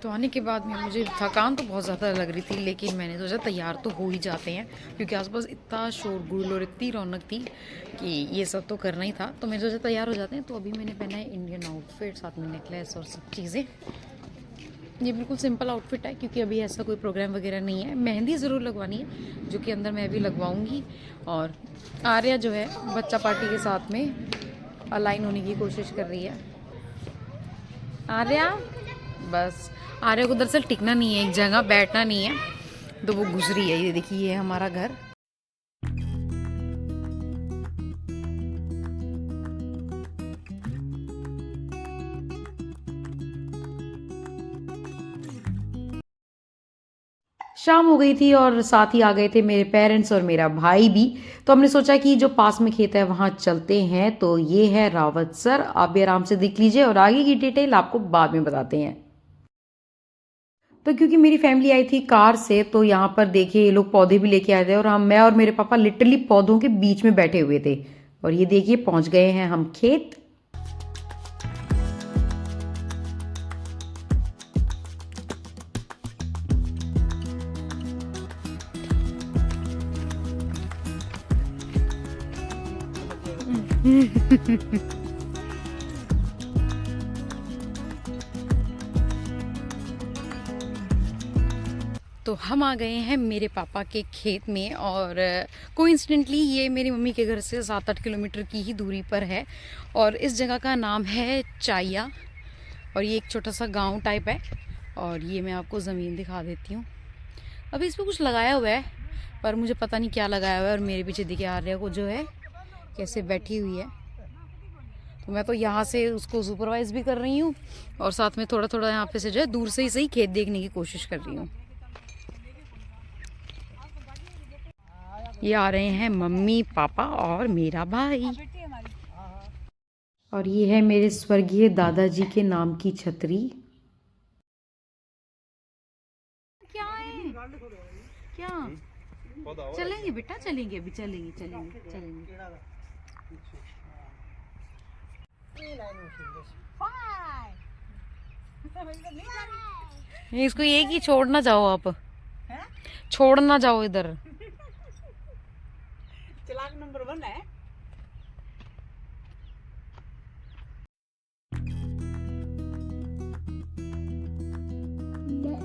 तो आने के बाद में मुझे थकान तो बहुत ज़्यादा लग रही थी, लेकिन मैंने सोचा तैयार तो हो ही जाते हैं, क्योंकि आसपास इतना शोरगुल और इतनी रौनक थी कि ये सब तो करना ही था। तो मैंने सोचा तैयार हो जाते हैं। तो अभी मैंने पहना है इंडियन आउटफिट, साथ में नेकलेस और सब चीज़ें। ये बिल्कुल सिंपल आउटफिट है, क्योंकि अभी ऐसा कोई प्रोग्राम वगैरह नहीं है। मेहंदी ज़रूर लगवानी है, जो कि अंदर मैं भी लगवाऊंगी। और आर्या जो है बच्चा पार्टी के साथ में अलाइन होने की कोशिश कर रही है। आर्या, बस आर्या को दरअसल टिकना नहीं है एक जगह, बैठना नहीं है, तो वो घुस रही है। ये देखिए, ये है हमारा घर। शाम हो गई थी और साथ ही आ गए थे मेरे पेरेंट्स और मेरा भाई भी। तो हमने सोचा कि जो पास में खेत है वहाँ चलते हैं। तो ये है रावतसर, आप भी आराम से देख लीजिए और आगे की डिटेल आपको बाद में बताते हैं। तो क्योंकि मेरी फैमिली आई थी कार से, तो यहाँ पर देखिए ये लोग पौधे भी लेके आए थे और हम, मैं और मेरे पापा लिटरली पौधों के बीच में बैठे हुए थे। और ये देखिए पहुंच गए हैं हम खेत। तो हम आ गए हैं मेरे पापा के खेत में, और कोइंसिडेंटली ये मेरी मम्मी के घर से 7-8 किलोमीटर की ही दूरी पर है। और इस जगह का नाम है चाइया, और ये एक छोटा सा गांव टाइप है। और ये मैं आपको ज़मीन दिखा देती हूँ। अभी इस पर कुछ लगाया हुआ है, पर मुझे पता नहीं क्या लगाया हुआ है। और मेरे पीछे दिखे आर्या को जो है कैसे बैठी हुई है। तो मैं तो यहाँ से उसको सुपरवाइज़ भी कर रही हूँ, और साथ में थोड़ा थोड़ा यहाँ पे से जो है दूर से ही सही खेत देखने की कोशिश कर रही हूँ। ये आ रहे हैं मम्मी पापा और मेरा भाई। और ये है मेरे स्वर्गीय दादाजी के नाम की छतरी। क्या है? क्या? चलेंगे बेटा, चलेंगे, अभी चलेंगे चलेंगे चलेंगे। इसको ये कि छोड़ना जाओ, आप छोड़ना जाओ इधर। चलाक नंबर 1 है।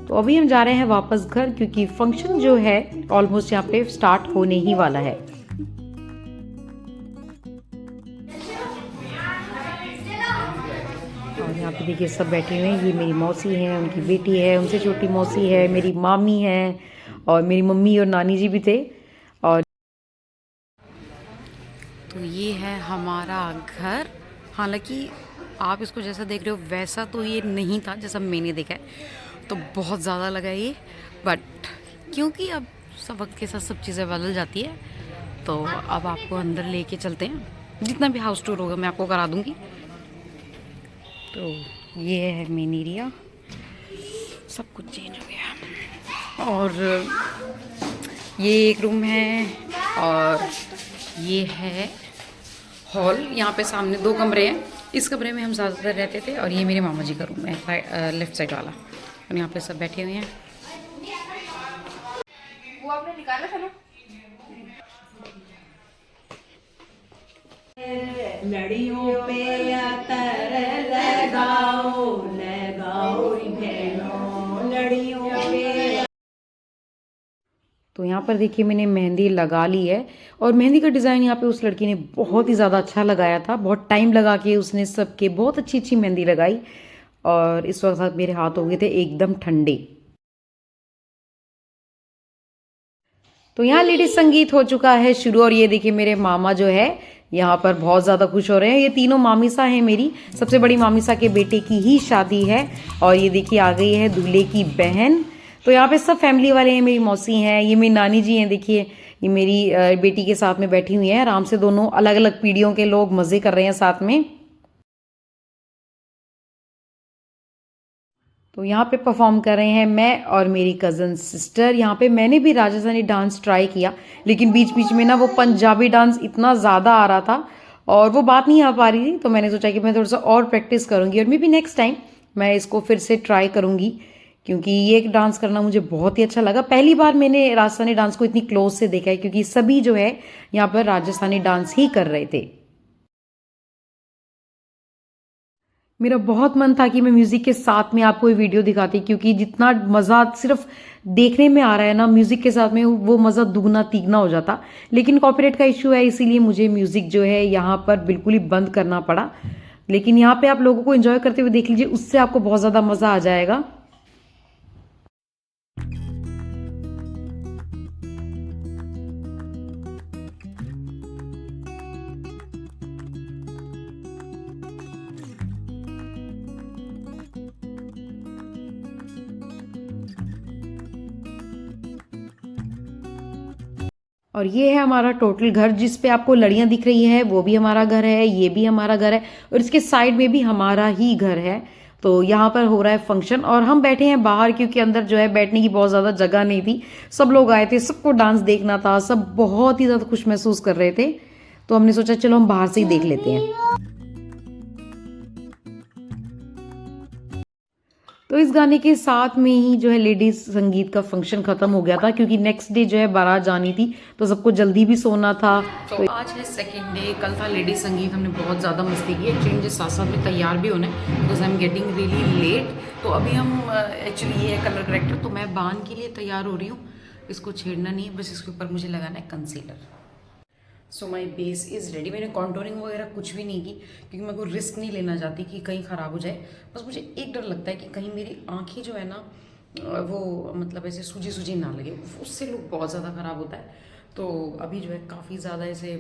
तो अभी हम जा रहे हैं वापस घर, क्योंकि फंक्शन जो है ऑलमोस्ट यहाँ पे स्टार्ट होने ही वाला है। और यहाँ पे देखिए सब बैठे हुए हैं। ये मेरी मौसी है, उनकी बेटी है, उनसे छोटी मौसी है, मेरी मामी है, और मेरी मम्मी और नानी जी भी थे। और तो ये है हमारा घर। हालांकि आप इसको जैसा देख रहे हो वैसा तो ये नहीं था जैसा मैंने देखा है। तो बहुत ज़्यादा लगा ये, बट क्योंकि अब सब वक्त के साथ सब चीज़ें बदल जाती है, तो अब आपको अंदर लेके चलते हैं। जितना भी हाउस टूर होगा मैं आपको करा दूँगी। तो ये है मेन एरिया, सब कुछ चेंज हो गया। और ये एक रूम है, और ये है हॉल। यहाँ पे सामने 2 कमरे हैं। इस कमरे में हम ज़्यादातर रहते थे, और ये मेरे मामा जी का रूम है, लेफ्ट साइड वाला। और यहाँ पे सब बैठे हुए हैं। वो आपने निकाला था ना। लड़ियों पे अतर लगाओ लगाओ बहनों लड़ियों पे। तो यहाँ पर देखिए मैंने मेहंदी लगा ली है, और मेहंदी का डिज़ाइन यहाँ पे उस लड़की ने बहुत ही ज़्यादा अच्छा लगाया था। बहुत टाइम लगा के उसने सबके बहुत अच्छी अच्छी मेहंदी लगाई। और इस वक्त मेरे हाथ हो गए थे एकदम ठंडे। तो यहाँ लेडीज संगीत हो चुका है शुरू, और ये देखिए मेरे मामा जो है यहाँ पर बहुत ज़्यादा खुश हो रहे हैं। ये तीनों मामीसा हैं मेरी। सबसे बड़ी मामीसा के बेटे की ही शादी है, और ये देखिए आ गई है दूल्हे की बहन। तो यहाँ पे सब फैमिली वाले हैं। मेरी मौसी हैं, ये मेरी नानी जी हैं, देखिए ये मेरी बेटी के साथ में बैठी हुई हैं आराम से। दोनों अलग अलग पीढ़ियों के लोग मज़े कर रहे हैं साथ में। तो यहाँ पे परफॉर्म कर रहे हैं मैं और मेरी कज़न सिस्टर। यहाँ पे मैंने भी राजस्थानी डांस ट्राई किया, लेकिन बीच बीच में ना वो पंजाबी डांस इतना ज़्यादा आ रहा था और वो बात नहीं आ पा रही थी। तो मैंने सोचा कि मैं थोड़ा सा और प्रैक्टिस करूँगी, और मे बी नेक्स्ट टाइम मैं इसको फिर से ट्राई करूँगी क्योंकि ये डांस करना मुझे बहुत ही अच्छा लगा। पहली बार मैंने राजस्थानी डांस को इतनी क्लोज से देखा है, क्योंकि सभी जो है यहाँ पर राजस्थानी डांस ही कर रहे थे। मेरा बहुत मन था कि मैं म्यूजिक के साथ में आपको ये वीडियो दिखाती, क्योंकि जितना मज़ा सिर्फ देखने में आ रहा है ना, म्यूजिक के साथ में वो मज़ा दुगना तिगना हो जाता। लेकिन कॉपीराइट का इशू है, इसीलिए मुझे म्यूजिक जो है यहाँ पर बिल्कुल ही बंद करना पड़ा। लेकिन यहाँ पे आप लोगों को एंजॉय करते हुए देख लीजिए, उससे आपको बहुत ज़्यादा मज़ा आ जाएगा। और ये है हमारा टोटल घर, जिस पे आपको लड़ियां दिख रही हैं वो भी हमारा घर है, ये भी हमारा घर है, और इसके साइड में भी हमारा ही घर है। तो यहाँ पर हो रहा है फंक्शन और हम बैठे हैं बाहर, क्योंकि अंदर जो है बैठने की बहुत ज़्यादा जगह नहीं थी। सब लोग आए थे, सबको डांस देखना था, सब बहुत ही ज़्यादा खुश महसूस कर रहे थे। तो हमने सोचा चलो हम बाहर से ही देख लेते हैं। तो इस गाने के साथ में ही जो है लेडीज संगीत का फंक्शन खत्म हो गया था, क्योंकि नेक्स्ट डे जो है बारात जानी थी, तो सबको जल्दी भी सोना था। तो आज है सेकेंड डे, कल था लेडीज संगीत। हमने बहुत ज़्यादा मस्ती की है, चेंज साथ साथ में तैयार भी होना है, because I am getting really late. तो अभी हम एक्चुअली ये है कलर करेक्टर, तो मैं बान के लिए तैयार हो रही हूँ। इसको छेड़ना नहीं है, बस इसके ऊपर मुझे लगाना है concealer. So my base is ready. मैंने कॉन्टोरिंग वगैरह कुछ भी नहीं की, क्योंकि मैं कोई रिस्क नहीं लेना चाहती कि कहीं ख़राब हो जाए। बस मुझे एक डर लगता है कि कहीं मेरी आँखें जो है ना वो मतलब ऐसे सूजी सूजी ना लगे, उससे लुक बहुत ज़्यादा ख़राब होता है। तो अभी जो है काफ़ी ज़्यादा ऐसे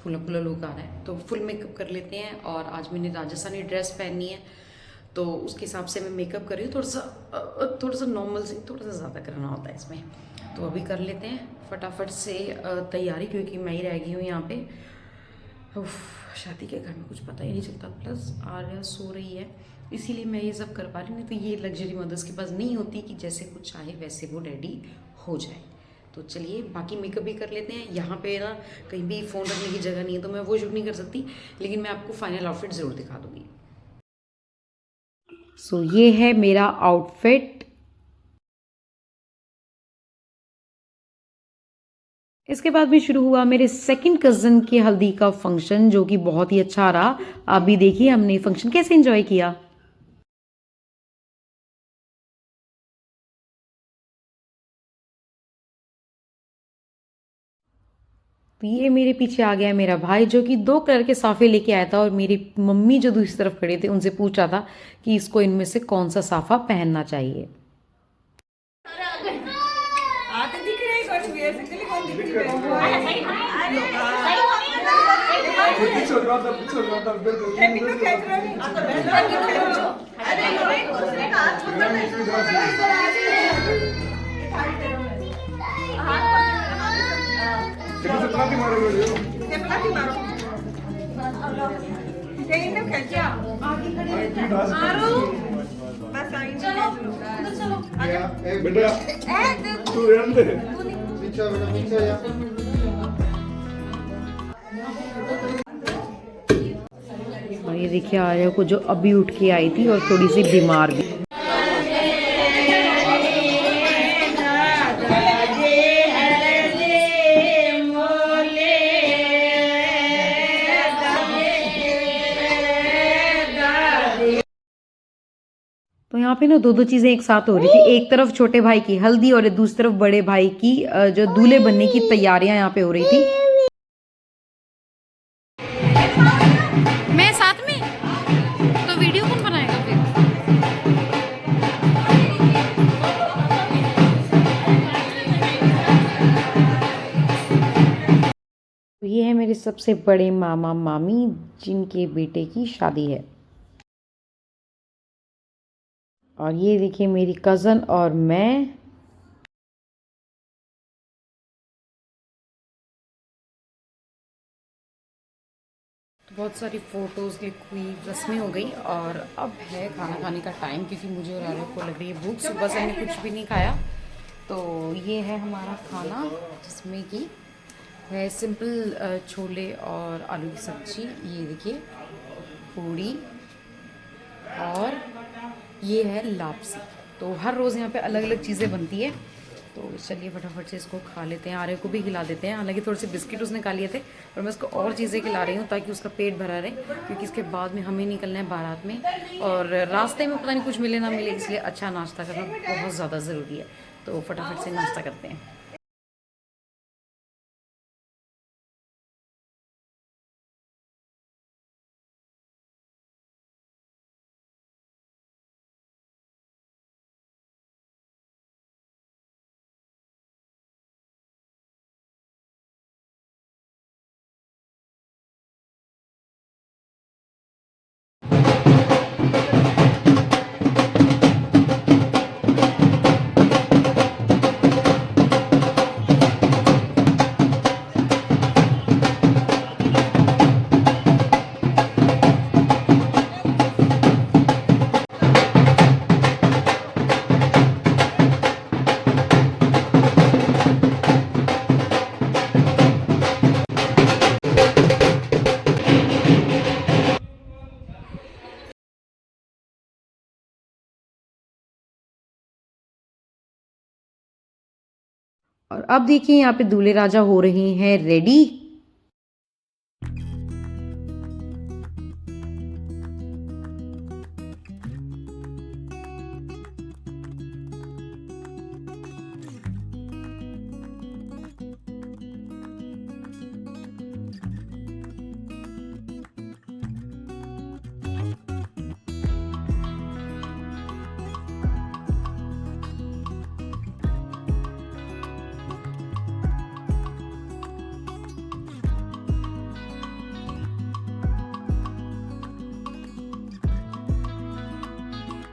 फुला फुला लुक आ रहा है, तो फुल मेकअप कर लेते हैं। और आज मैंने राजस्थानी ड्रेस पहननी है, तो उसके हिसाब से मैं मेकअप कर रही हूँ। थोड़ा सा नॉर्मल से थोड़ा सा ज़्यादा करना होता है इसमें। तो अभी कर लेते हैं फटाफट से तैयारी, क्योंकि मैं ही रह गई हूँ यहाँ पे। शादी के घर में कुछ पता ही नहीं चलता, प्लस आर्या सो रही है, इसीलिए मैं ये सब कर पा रही। नहीं तो ये लग्जरी मदर्स के पास नहीं होती कि जैसे कुछ चाहे वैसे वो रेडी हो जाए। तो चलिए बाकी मेकअप भी कर लेते हैं। यहाँ पे ना कहीं भी फ़ोन रखने की जगह नहीं है, तो मैं वो शूट नहीं कर सकती, लेकिन मैं आपको फाइनल आउटफिट ज़रूर दिखा दूँगी। सो ये है मेरा आउटफिट। इसके बाद भी शुरू हुआ मेरे सेकंड कज़न के हल्दी का फंक्शन, जो कि बहुत ही अच्छा रहा। आप भी देखिए हमने फंक्शन कैसे एंजॉय किया। तो ये मेरे पीछे आ गया मेरा भाई, जो कि 2 कलर के साफे लेके आया था, और मेरी मम्मी जो दूसरी तरफ खड़े थे उनसे पूछा था कि इसको इनमें से कौन सा साफा पहनना चाहिए। और ये देखिए आर्या को, जो अभी उठ के आई थी और थोड़ी सी बीमार भी। तो यहाँ पे ना दो चीजें एक साथ हो रही थी। एक तरफ छोटे भाई की हल्दी और दूसरी तरफ बड़े भाई की जो दूल्हे बनने की तैयारियां यहाँ पे हो रही थी। मैं साथ में, तो वीडियो कौन बनाएगा फिर? तो ये है मेरे सबसे बड़े मामा मामी, जिनके बेटे की शादी है। और ये देखिए मेरी कज़न और मैं। बहुत सारी फ़ोटोज़ क्लिक हुई, रस्में हो गई, और अब है खाना खाने का टाइम, क्योंकि मुझे और आर्या को लग रही है भूख। सुबह से हमने कुछ भी नहीं खाया। तो ये है हमारा खाना, जिसमें कि है सिंपल छोले और आलू की सब्ज़ी। ये देखिए पूड़ी, और ये है लापसी। तो हर रोज़ यहाँ पे अलग अलग चीज़ें बनती है। तो चलिए फटाफट से इसको खा लेते हैं। आर्य को भी खिला देते हैं। हालांकि थोड़े से बिस्किट उसने खा लिए थे, पर मैं उसको और चीज़ें खिला रही हूँ ताकि उसका पेट भरा रहे, क्योंकि इसके बाद में हमें निकलना है बारात में और रास्ते में पता नहीं कुछ मिले ना मिले, इसलिए अच्छा नाश्ता करना बहुत ज़्यादा ज़रूरी है। तो फटाफट से नाश्ता करते हैं। और अब देखिए यहाँ पे दूल्हे राजा हो रहे हैं रेडी।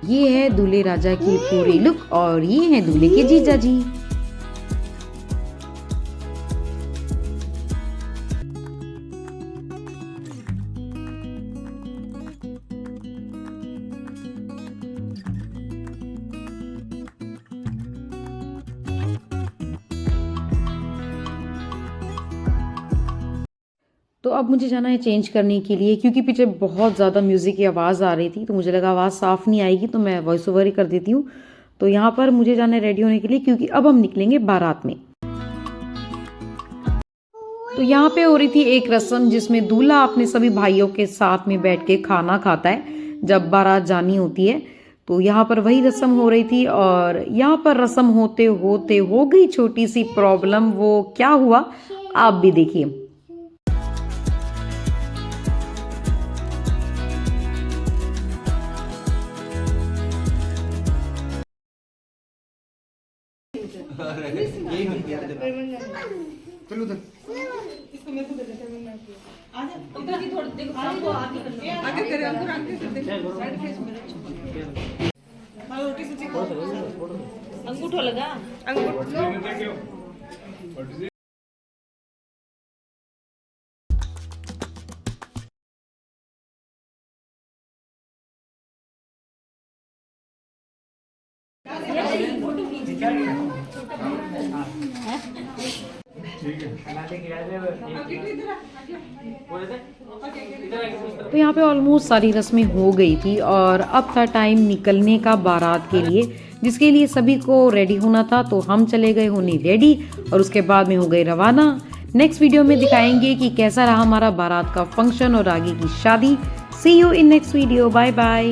ये है दूल्हे राजा की पूरी लुक और ये है दूल्हे के जीजा जी। तो अब मुझे जाना है चेंज करने के लिए, क्योंकि पीछे बहुत ज़्यादा म्यूज़िक की आवाज़ आ रही थी, तो मुझे लगा आवाज़ साफ़ नहीं आएगी, तो मैं वॉइस ओवर ही कर देती हूँ। तो यहाँ पर मुझे जाना है रेडी होने के लिए, क्योंकि अब हम निकलेंगे बारात में। तो यहाँ पे हो रही थी एक रस्म जिसमें दूल्हा अपने सभी भाइयों के साथ में बैठ के खाना खाता है जब बारात जानी होती है। तो यहाँ पर वही रस्म हो रही थी और यहाँ पर रस्म होते होते हो गई छोटी सी प्रॉब्लम। वो क्या हुआ आप भी देखिए। चलो उधर इसको मेरे को दे दे आ जा इधर की थोड़ी देखो सबको आगे करे अंकुर आगे देखो साइड फेस मेरा मालो रोटी से अंगूठा लगा अंगूठा तो यहाँ पे ऑलमोस्ट सारी रस्में हो गई थी और अब था टाइम निकलने का बारात के लिए, जिसके लिए सभी को रेडी होना था। तो हम चले गए होने रेडी और उसके बाद में हो गए रवाना। नेक्स्ट वीडियो में दिखाएंगे कि कैसा रहा हमारा बारात का फंक्शन और आगे की शादी। See you in next video. Bye bye.